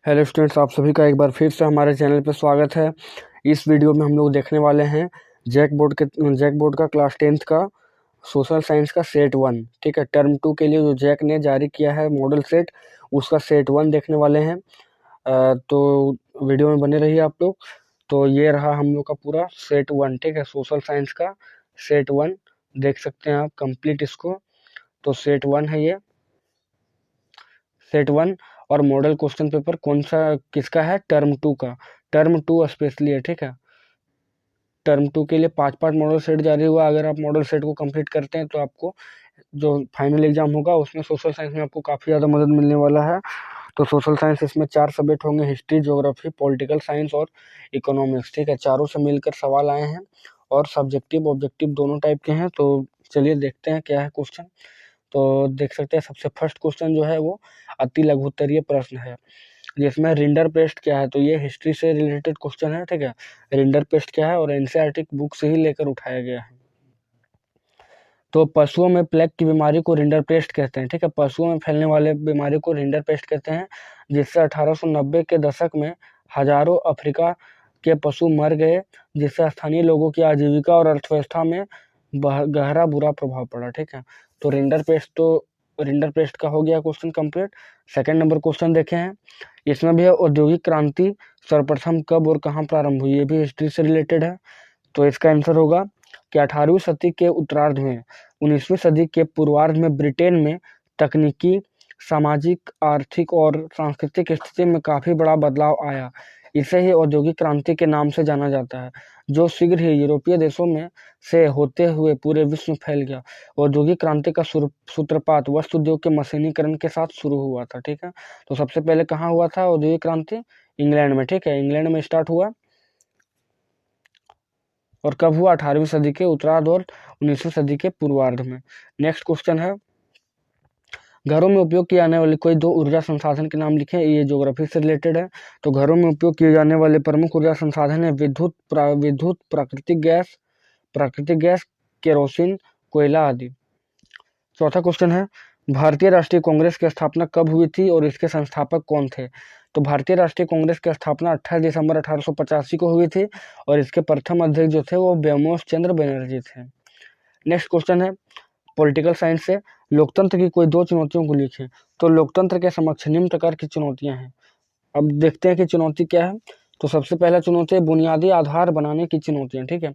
Hello students, आप सभी का एक बार फिर से हमारे चैनल पर स्वागत है। इस वीडियो में हम लोग देखने वाले हैं जैक बोर्ड का क्लास 10th का सोशल साइंस का सेट 1। ठीक है, टर्म 2 के लिए जो जैक ने जारी किया है मॉडल सेट, उसका सेट 1 देखने वाले हैं। तो वीडियो में बने रहिए आप लोग। तो ये रहा हम लोग का पूरा सेट 1। ठीक है, सोशल साइंस का सेट 1 देख सकते हैं आप कंप्लीट इसको। तो सेट 1 है ये, सेट 1। और मॉडल क्वेश्चन पेपर कौन सा किसका है? टर्म 2 का। टर्म 2 स्पेशली है। ठीक है, टर्म 2 के लिए 5 मॉडल सेट जारी हुआ। अगर आप मॉडल सेट को कंप्लीट करते हैं तो आपको जो फाइनल एग्जाम होगा उसमें सोशल साइंस में आपको काफ़ी ज़्यादा मदद मिलने वाला है। तो सोशल साइंस इसमें 4 सब्जेक्ट होंगे: हिस्ट्री, ज्योग्राफी, पॉलिटिकल साइंस और इकोनॉमिक्स। ठीक है, चारों से मिलकर सवाल आए हैं और सब्जेक्टिव ऑब्जेक्टिव दोनों टाइप के हैं। तो चलिए देखते हैं क्या है क्वेश्चन। तो देख सकते हैं सबसे फर्स्ट क्वेश्चन जो है वो अति लघुत्तरीय प्रश्न है, जिसमें रिंडरपेस्ट क्या है। तो ये हिस्ट्री से रिलेटेड क्वेश्चन है। ठीक है, रिंडरपेस्ट क्या है और एनसीईआरटी बुक से ही लेकर उठाया गया है। तो पशुओं में प्लेग की बीमारी को रिंडरपेस्ट कहते हैं। ठीक है, पशुओं में फैलने वाले बीमारी को रिंडरपेस्ट कहते हैं, जिससे 1890 के दशक में हजारों अफ्रीका के पशु मर गए, जिससे स्थानीय लोगों की आजीविका और अर्थव्यवस्था में गहरा बुरा प्रभाव पड़ा। ठीक है, तो रिंडरपेस्ट का हो गया question complete. Second number question देखे हैं, इसमें भी औद्योगिक क्रांति सर्वप्रथम कब और कहाँ प्रारंभ हुई, ये भी हिस्ट्री से रिलेटेड है। तो इसका आंसर होगा कि 18वीं सदी के उत्तरार्ध में 19वीं सदी के पूर्वार्ध में ब्रिटेन में तकनीकी, सामाजिक, आर्थिक और सांस्कृतिक स्थिति में काफी बड़ा बदलाव आया। इसे ही औद्योगिक क्रांति के नाम से जाना जाता है, जो शीघ्र ही यूरोपीय देशों में से होते हुए पूरे विश्व में फैल गया। औद्योगिक क्रांति का सूत्रपात वस्त्र उद्योग के मशीनीकरण के साथ शुरू हुआ था। ठीक है, तो सबसे पहले कहाँ हुआ था औद्योगिक क्रांति? इंग्लैंड में। ठीक है, इंग्लैंड में स्टार्ट हुआ। और कब हुआ? 18वीं सदी के उत्तरार्ध और 19वीं सदी के पूर्वार्ध में। नेक्स्ट क्वेश्चन है, घरों में उपयोग किए जाने वाले कोई 2 ऊर्जा संसाधन के नाम लिखें। ये ज्योग्राफी से रिलेटेड है। तो घरों में उपयोग किए जाने वाले प्रमुख ऊर्जा संसाधन है विद्युत, प्राकृतिक गैस, केरोसिन, कोयला आदि। चौथा क्वेश्चन है, भारतीय राष्ट्रीय कांग्रेस की स्थापना कब हुई थी और इसके संस्थापक कौन थे? तो भारतीय राष्ट्रीय कांग्रेस की स्थापना 28 दिसंबर 1885 को हुई थी और इसके प्रथम अध्यक्ष जो थे वो ब्योमकेश चंद्र बनर्जी थे। नेक्स्ट क्वेश्चन है पॉलिटिकल साइंस से, लोकतंत्र की कोई 2 चुनौतियों को लिखें। तो लोकतंत्र के समक्ष निम्न प्रकार की चुनौतियां हैं। अब देखते हैं कि चुनौती क्या है। तो सबसे पहला चुनौती है बुनियादी आधार बनाने की चुनौतियां। ठीक है,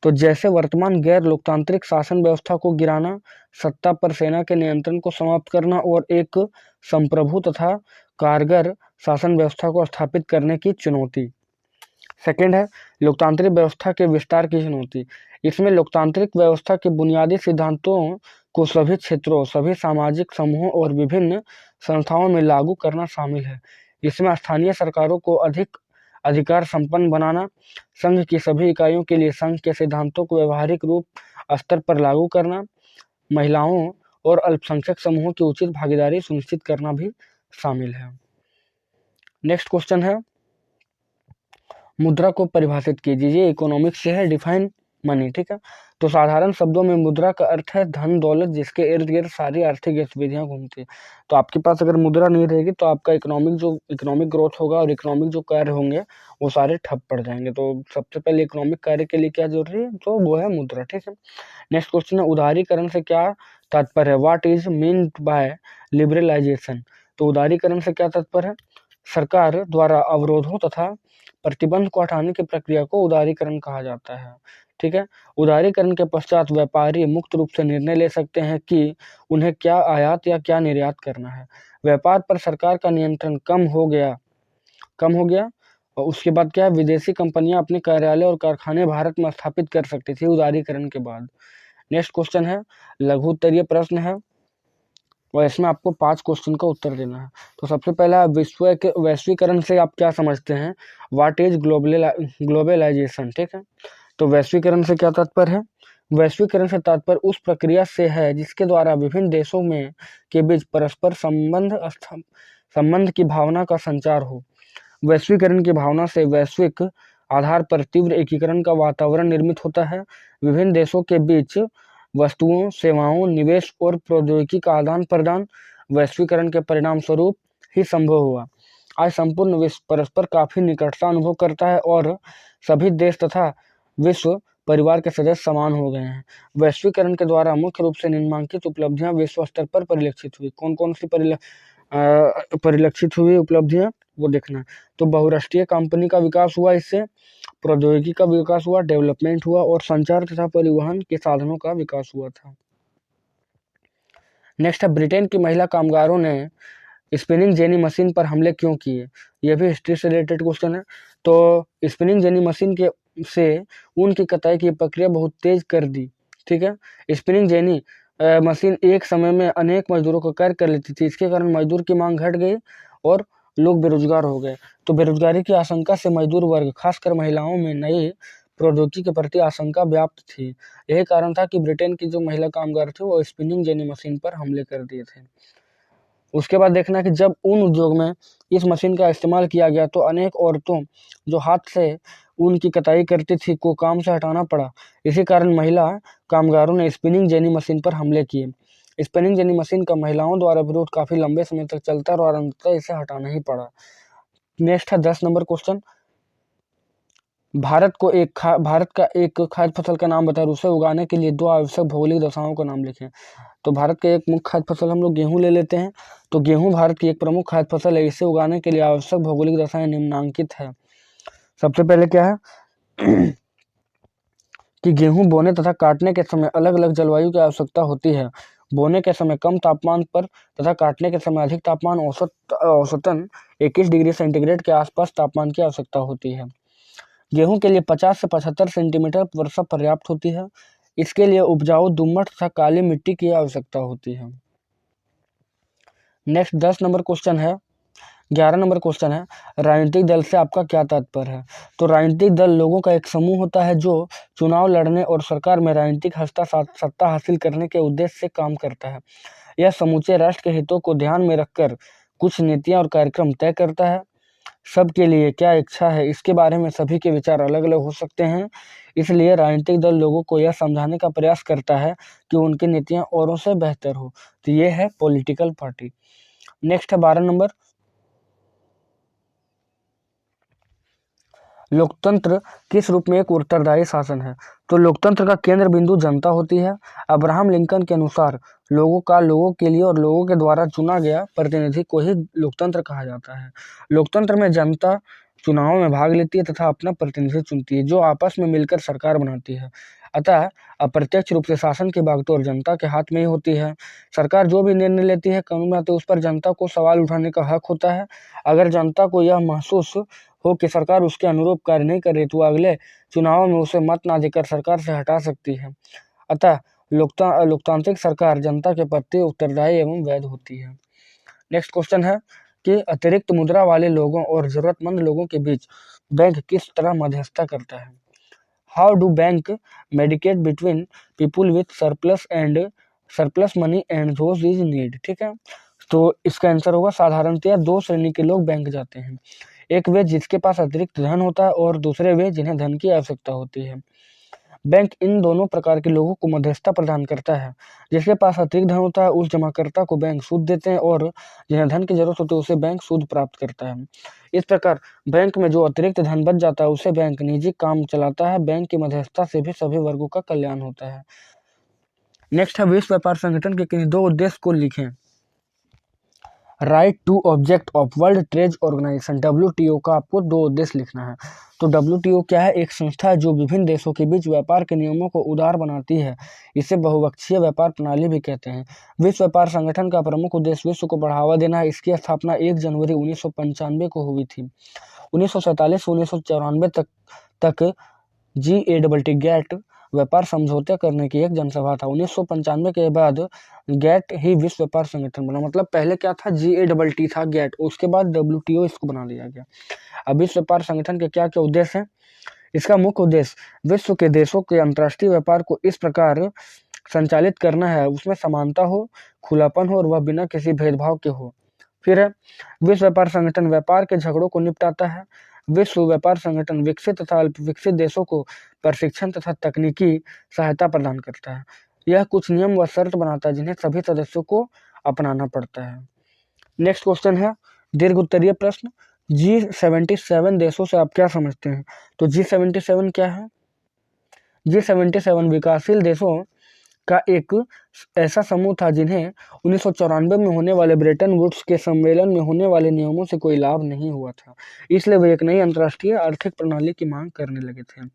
तो जैसे वर्तमान गैर लोकतांत्रिक शासन व्यवस्था को गिराना, सत्ता पर सेना के नियंत्रण को समाप्त करना और एक संप्रभु तथा कारगर शासन व्यवस्था को स्थापित करने की चुनौती। सेकंड है लोकतांत्रिक व्यवस्था के विस्तार की चुनौती। इसमें लोकतांत्रिक व्यवस्था के बुनियादी सिद्धांतों को सभी क्षेत्रों, सभी सामाजिक समूहों और विभिन्न संस्थाओं में लागू करना शामिल है। इसमें स्थानीय सरकारों को अधिक अधिकार संपन्न बनाना, संघ की सभी इकाइयों के लिए संघ के सिद्धांतों को व्यवहारिक रूप स्तर पर लागू करना, महिलाओं और अल्पसंख्यक समूहों की उचित भागीदारी सुनिश्चित करना भी शामिल है। नेक्स्ट क्वेश्चन है, मुद्रा को परिभाषित कीजिए। ये इकोनॉमिक्स से है, डिफाइन मनी। ठीक है, तो साधारण शब्दों में मुद्रा का अर्थ है धन दौलत जिसके इर्द गिर्द सारी आर्थिक गतिविधियां घूमती है। तो आपके पास अगर मुद्रा नहीं रहेगी तो आपका इकोनॉमिक ग्रोथ होगा और इकोनॉमिक जो कार्य होंगे वो सारे ठप पड़ जाएंगे। तो सबसे पहले इकोनॉमिक कार्य के लिए क्या जरूरी है? तो वो है मुद्रा। ठीक है, नेक्स्ट क्वेश्चन है, उदारीकरण से क्या तात्पर्य है? What is meant by liberalisation? तो उदारीकरण से क्या तात्पर्य है? सरकार द्वारा अवरोधों तथा प्रतिबंध को हटाने की प्रक्रिया को उदारीकरण कहा जाता है। ठीक है, उदारीकरण के पश्चात व्यापारी मुक्त रूप से निर्णय ले सकते हैं कि उन्हें क्या आयात या क्या निर्यात करना है। व्यापार पर सरकार का नियंत्रण कम हो गया और उसके बाद क्या है, विदेशी कंपनियां अपने कार्यालय और कारखाने भारत में स्थापित कर सकती थी उदारीकरण के बाद। नेक्स्ट क्वेश्चन है, लघु उत्तरीय प्रश्न है और इसमें आपको 5 क्वेश्चन का उत्तर देना है। तो सबसे पहला, वैश्वीकरण से आप क्या समझते हैं? What is globalisation? ठीक है, तो वैश्वीकरण से क्या तात्पर्य है? वैश्वीकरण से तात्पर्य उस प्रक्रिया से है जिसके द्वारा विभिन्न देशों में के बीच परस्पर संबंध की भावना का संचार हो। वैश्वीकरण की भावना से वैश्विक आधार पर तीव्र एकीकरण का वातावरण निर्मित होता है। विभिन्न देशों के बीच वस्तुओं, सेवाओं, निवेश और प्रौद्योगिकी का आदान प्रदान वैश्वीकरण के परिणाम स्वरूप ही संभव हुआ। आज संपूर्ण विश्व परस्पर काफी निकटता अनुभव करता है और सभी देश तथा विश्व परिवार के सदस्य समान हो गए हैं। वैश्वीकरण के द्वारा मुख्य रूप से निम्नलिखित उपलब्धियां विश्व स्तर पर परिलक्षित हुई। कौन कौन सी परिलक्षित हुई उपलब्धियां वो देखना। तो बहुराष्ट्रीय कंपनी का विकास हुआ, इससे प्रौद्योगिकी का विकास हुआ, डेवलपमेंट हुआ और संचार तथा परिवहन के साधनों का विकास हुआ था। नेक्स्ट है, ब्रिटेन की महिला कामगारों ने स्पिनिंग जेनी मशीन पर हमले क्यों किए? यह भी हिस्ट्री से रिलेटेड क्वेश्चन है। तो स्पिनिंग जेनी मशीन के से ऊन की कताई की प्रक्रिया बहुत तेज कर दी। ठीक है, स्पिनिंग जेनी मशीन एक समय में अनेक मजदूरों का कार्य कर लेती थी। इसके कारण मजदूर की मांग घट गई और लोग बेरोजगार हो गए। तो बेरोजगारी की आशंका से मजदूर वर्ग, खासकर महिलाओं में नई प्रौद्योगिकी के प्रति आशंका व्याप्त थी। यही कारण था कि ब्रिटेन की जो महिला कामगार थे वो स्पिनिंग जेनी मशीन पर हमले कर दिए थे। उसके बाद देखना कि जब ऊन उद्योग में इस मशीन का इस्तेमाल किया गया तो अनेक औरतों जो हाथ से ऊन की कताई करती थी को काम से हटाना पड़ा। इसी कारण महिला कामगारों ने स्पिनिंग जेनी मशीन पर हमले किए। स्पिनिंग जेनी मशीन का महिलाओं द्वारा विरोध काफी लंबे समय तक चलता रहा और अंततः इसे हटाना ही पड़ा। नेक्स्ट है 10 नंबर क्वेश्चन, भारत का एक खाद्य फसल का नाम बताएं और उसे उगाने के लिए 2 आवश्यक भौगोलिक दशाओं का नाम लिखें। तो भारत के एक मुख्य खाद्य फसल हम लोग गेहूं ले लेते हैं। तो गेहूं भारत की एक प्रमुख खाद्य फसल है। इसे उगाने के लिए आवश्यक भौगोलिक दशाएं निम्नांकित है। सबसे पहले क्या है कि गेहूं बोने तथा काटने के समय अलग अलग जलवायु की आवश्यकता होती है। बोने के समय कम तापमान पर तथा काटने के समय अधिक तापमान, औसतन 21 डिग्री सेंटीग्रेड के आसपास तापमान की आवश्यकता होती है। गेहूं के लिए 50 से 75 सेंटीमीटर वर्षा पर्याप्त होती है। इसके लिए उपजाऊ दोमट तथा काली मिट्टी की आवश्यकता होती है। नेक्स्ट 11 नंबर क्वेश्चन है, राजनीतिक दल से आपका क्या तात्पर्य है? तो राजनीतिक दल लोगों का एक समूह होता है जो चुनाव लड़ने और सरकार में राजनीतिक सत्ता हासिल करने के उद्देश्य से काम करता है। यह समूचे राष्ट्र के हितों को ध्यान में रखकर कुछ नीतियां और कार्यक्रम तय करता है। सबके लिए क्या इच्छा है, इसके बारे में सभी के विचार अलग अलग हो सकते हैं। इसलिए राजनीतिक दल लोगों को यह समझाने का प्रयास करता है कि उनकी नीतियां औरों से बेहतर हो। तो ये है पॉलिटिकल पार्टी। नेक्स्ट है 12 नंबर, लोकतंत्र किस रूप में एक उत्तरदायी शासन है? तो लोकतंत्र का केंद्र बिंदु जनता होती है। अब्राहम लिंकन के अनुसार लोगों के लिए और लोगों के द्वारा चुना गया प्रतिनिधि को ही लोकतंत्र कहा जाता है। लोकतंत्र में जनता चुनाव में भाग लेती है तथा अपना प्रतिनिधि चुनती है, जो आपस में मिलकर सरकार बनाती है। अतः अप्रत्यक्ष रूप से शासन की बागडोर जनता के हाथ में ही होती है। सरकार जो भी निर्णय लेती है कानून में उस पर जनता को सवाल उठाने का हक होता है। अगर जनता को यह महसूस हो कि सरकार उसके अनुरूप कार्य नहीं कर रही तो अगले चुनाव में उसे मत ना देकर सरकार से हटा सकती है। अतः लोकतांत्रिक सरकार जनता के प्रति उत्तरदायी एवं वैध होती है। नेक्स्ट क्वेश्चन है कि अतिरिक्त मुद्रा वाले लोगों और जरूरतमंद लोगों के बीच बैंक किस तरह मध्यस्थता करता है? How do bank medicate between people with surplus money and those is need? ठीक है, तो इसका आंसर होगा साधारणतया 2 श्रेणी के लोग बैंक जाते हैं। एक वे जिसके पास अतिरिक्त धन होता है और दूसरे वे जिन्हें धन की आवश्यकता होती है। बैंक इन दोनों प्रकार के लोगों को मध्यस्थता प्रदान करता है। जिसके पास अतिरिक्त धन होता है उस जमाकर्ता को बैंक सूद देते हैं और जिन्हें धन की जरूरत होती है उसे बैंक सूद प्राप्त करता है। इस प्रकार बैंक में जो अतिरिक्त धन बच जाता है उसे बैंक निजी काम चलाता है। बैंक की मध्यस्थता से भी सभी वर्गों का कल्याण होता है। नेक्स्ट है, विश्व व्यापार संगठन के किन्हीं 2 उद्देश्य को लिखें। Write two object of World Trade Organization WTO का आपको 2 उद्देश्य लिखना है। तो WTO क्या है? एक संस्था है जो विभिन्न देशों के बीच व्यापार के नियमों को उदार बनाती है। इसे बहुपक्षीय व्यापार प्रणाली भी कहते हैं। विश्व व्यापार संगठन का प्रमुख उद्देश्य विश्व को बढ़ावा देना है। इसकी स्थापना 1 जनवरी 1995 को हुई थी। 1947 से 1994 तक GATT गैट व्यापार समझौता करने की एक जनसभा था। 1995 के बाद गैट ही विश्व व्यापार संगठन बना। मतलब पहले क्या था? GATT था गैट, उसके बाद WTO इसको बना दिया गया। अब विश्व व्यापार संगठन के क्या क्या उद्देश्य हैं? इसका मुख्य उद्देश्य विश्व के देशों के अंतर्राष्ट्रीय व्यापार को इस प्रकार संचालित करना है उसमें समानता हो, खुलापन हो और वह बिना किसी भेदभाव के हो। फिर है, विश्व व्यापार संगठन व्यापार के झगड़ों को निपटाता है। विश्व व्यापार संगठन विकसित तथा अल्प विकसित देशों को प्रशिक्षण तथा तकनीकी सहायता प्रदान करता है। यह कुछ नियम व शर्त बनाता है जिन्हें सभी सदस्यों को अपनाना पड़ता है। नेक्स्ट क्वेश्चन है, दीर्घ उत्तरीय प्रश्न, G77 देशों से आप क्या समझते हैं? तो G77 क्या है? G77 विकासशील देशों का एक ऐसा समूह था जिन्हें 1994 में होने वाले ब्रेटन वुड्स के सम्मेलन में होने वाले नियमों से कोई लाभ नहीं हुआ था, इसलिए वे एक नई अंतर्राष्ट्रीय आर्थिक प्रणाली की मांग करने लगे थे।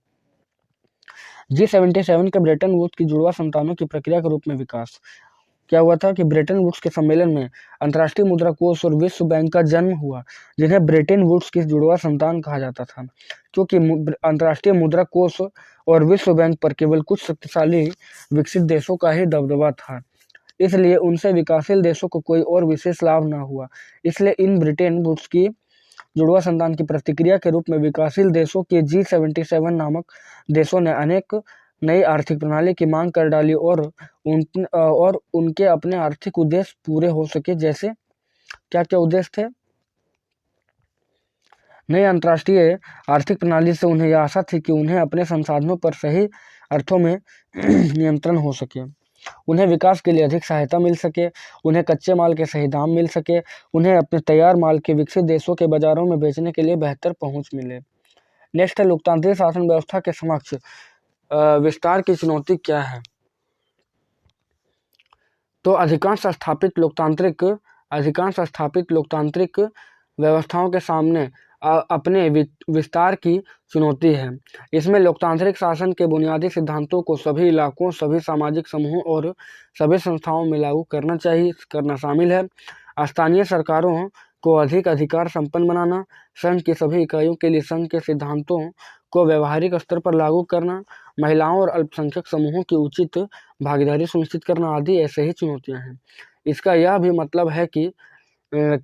G77 के ब्रेटन वुड्स की जुड़वा संतानों की प्रक्रिया के रूप में विकास। क्या हुआ था कि ब्रेटन वुड्स के सम्मेलन में अंतर्राष्ट्रीय मुद्रा कोष और विश्व बैंक का जन्म हुआ, जिन्हें ब्रेटन वुड्स की जुड़वा संतान कहा जाता था, क्योंकि अंतर्राष्ट्रीय मुद्रा कोष और विश्व बैंक पर केवल कुछ शक्तिशाली विकसित देशों का ही दबदबा था, इसलिए उनसे विकासशील देशों को कोई और विशेष लाभ न हुआ। इसलिए इन ब्रिटेन वुड्स की जुड़वा संतान की प्रतिक्रिया के रूप में विकासशील देशों के G77 नामक देशों ने अनेक नई आर्थिक प्रणाली की मांग कर डाली और उनके अपने आर्थिक उद्देश्य पूरे हो सके। जैसे क्या क्या उद्देश्य थे? नई अंतर्राष्ट्रीय आर्थिक प्रणाली से उन्हें यह आशा थी कि उन्हें अपने संसाधनों पर सही अर्थों में नियंत्रण हो सके, उन्हें विकास के लिए अधिक सहायता मिल सके, उन्हें कच्चे माल के सही दाम मिल सके, उन्हें अपने तैयार माल के विकसित देशों के बाजारों में बेचने के लिए बेहतर पहुंच मिले। नेक्स्ट है लोकतांत्रिक शासन व्यवस्था के समक्ष विस्तार की चुनौती क्या है? तो अधिकांश स्थापित लोकतांत्रिक व्यवस्थाओं के सामने अपने विस्तार की चुनौती है। इसमें लोकतांत्रिक शासन के बुनियादी सिद्धांतों को सभी इलाकों, सभी सामाजिक समूहों और सभी संस्थाओं में लागू करना शामिल है। स्थानीय सरकारों को अधिक अधिकार संपन्न बनाना, संघ की सभी इकाइयों के लिए संघ के सिद्धांतों को व्यवहारिक स्तर पर लागू करना, महिलाओं और अल्पसंख्यक समूहों की उचित भागीदारी सुनिश्चित करना आदि ऐसे ही चुनौतियां हैं। इसका यह भी मतलब है कि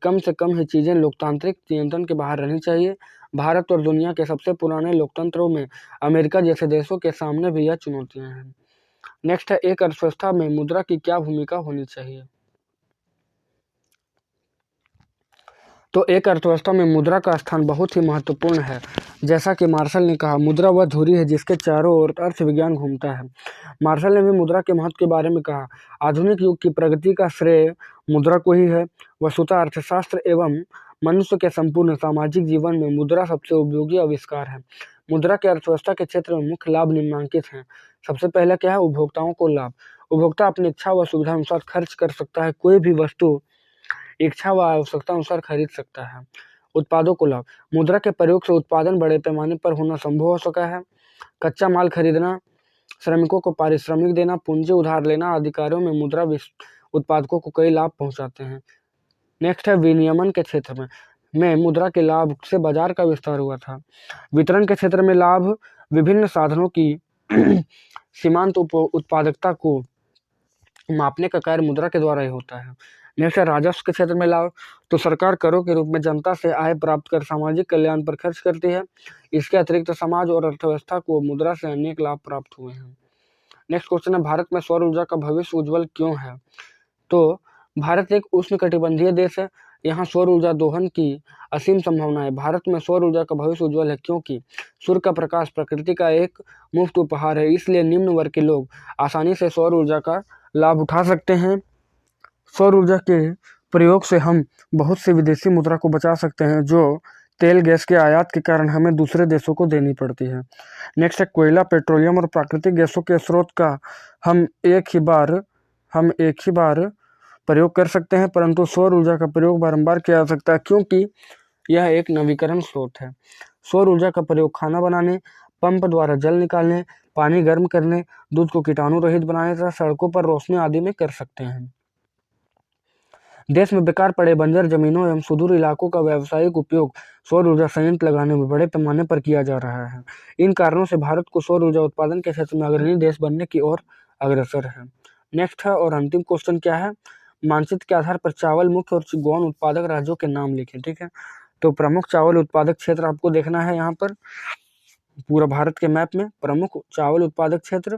कम से कम ही चीजें लोकतांत्रिक नियंत्रण के बाहर रहनी चाहिए। भारत और दुनिया के सबसे पुराने लोकतंत्रों में अमेरिका जैसे देशों के सामने भी यह चुनौतियां हैं। नेक्स्ट है एक अर्थव्यवस्था में मुद्रा की क्या भूमिका होनी चाहिए? तो एक अर्थव्यवस्था में मुद्रा का स्थान बहुत ही महत्वपूर्ण है। जैसा कि मार्शल ने कहा, मुद्रा वह धुरी है जिसके चारों ओर अर्थविज्ञान घूमता है। मार्शल ने भी मुद्रा के महत्व के बारे में कहा, आधुनिक युग की प्रगति का श्रेय मुद्रा को ही है। वस्तुतः अर्थशास्त्र एवं मनुष्य के संपूर्ण सामाजिक जीवन में मुद्रा सबसे उपयोगी आविष्कार है। मुद्रा के अर्थव्यवस्था के क्षेत्र में मुख्य लाभ निम्नलिखित हैं। सबसे पहला क्या है? उपभोक्ताओं को लाभ। उपभोक्ता अपनी इच्छा व सुविधा अनुसार खर्च कर सकता है, कोई भी वस्तु इच्छा व आवश्यकता अनुसार खरीद सकता है। उत्पादों को लाभ। मुद्रा के प्रयोग से उत्पादन बड़े पैमाने पर होना संभव हो सका है। कच्चा माल खरीदना, श्रमिकों को पारिश्रमिक देना, पूंजी उधार लेना आदि कार्यों में मुद्रा उत्पादकों को कई लाभ पहुंचाते हैं। नेक्स्ट है विनियमन के क्षेत्र में मुद्रा के लाभ से बाजार का विस्तार हुआ था। वितरण के क्षेत्र में लाभ विभिन्न साधनों की सीमांत उत्पादकता को मापने का कार्य मुद्रा के द्वारा ही होता है। नेक्स्ट है राजस्व के क्षेत्र में लाभ। तो सरकार करों के रूप में जनता से आय प्राप्त कर सामाजिक कल्याण पर खर्च करती है। इसके अतिरिक्त समाज और अर्थव्यवस्था को मुद्रा से अनेक लाभ प्राप्त हुए हैं। नेक्स्ट क्वेश्चन है भारत में सौर ऊर्जा का भविष्य उज्जवल क्यों है? तो भारत एक उष्णकटिबंधीय देश है, यहाँ सौर ऊर्जा दोहन की असीम संभावना है। भारत में सौर ऊर्जा का भविष्य उज्जवल है क्योंकि सूर्य का प्रकाश प्रकृति का एक मुफ्त उपहार है, इसलिए निम्न वर्ग के लोग आसानी से सौर ऊर्जा का लाभ उठा सकते हैं। सौर ऊर्जा के प्रयोग से हम बहुत सी विदेशी मुद्रा को बचा सकते हैं जो तेल गैस के आयात के कारण हमें दूसरे देशों को देनी पड़ती है। नेक्स्ट है कोयला, पेट्रोलियम और प्राकृतिक गैसों के स्रोत का हम एक ही बार प्रयोग कर सकते हैं, परंतु सौर ऊर्जा का प्रयोग बारंबार किया जा सकता है क्योंकि यह एक नवीकरण स्रोत है। सौर ऊर्जा का प्रयोग खाना बनाने, पंप द्वारा जल निकालने, पानी गर्म करने, दूध को कीटाणु रहित बनाने तथा सड़कों पर रोशनी आदि में कर सकते हैं। देश में बेकार पड़े बंजर जमीनों एवं सुदूर इलाकों का व्यावसायिक उपयोग सौर ऊर्जा संयंत्र लगाने में बड़े पैमाने पर किया जा रहा है। इन कारणों से भारत को सौर ऊर्जा उत्पादन के क्षेत्र में अग्रणी देश बनने की ओर अग्रसर है। नेक्स्ट है और अंतिम क्वेश्चन क्या है? मानचित्र के आधार पर चावल मुख्य और गौण उत्पादक राज्यों के नाम लिखें। ठीक है, तो प्रमुख चावल उत्पादक क्षेत्र आपको देखना है यहाँ पर पूरा भारत के मैप में प्रमुख चावल उत्पादक क्षेत्र।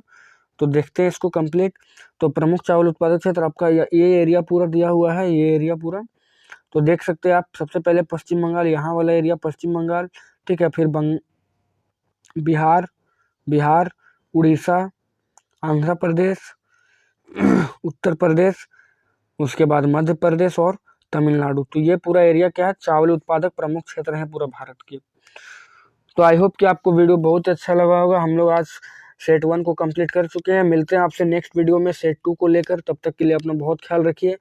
तो देखते हैं इसको कंप्लीट। तो प्रमुख चावल उत्पादक क्षेत्र आपका ये एरिया पूरा दिया हुआ है, ये एरिया पूरा तो देख सकते हैं आप। सबसे पहले पश्चिम बंगाल, यहाँ वाला एरिया पश्चिम बंगाल, ठीक है। फिर बिहार, उड़ीसा, आंध्र प्रदेश, उत्तर प्रदेश, उसके बाद मध्य प्रदेश और तमिलनाडु। तो ये पूरा एरिया क्या है, चावल उत्पादक प्रमुख क्षेत्र है पूरा भारत के। तो आई होप कि आपको वीडियो बहुत अच्छा लगा होगा। हम लोग आज सेट 1 को कंप्लीट कर चुके हैं। मिलते हैं आपसे नेक्स्ट वीडियो में सेट 2 को लेकर। तब तक के लिए अपना बहुत ख्याल रखिए।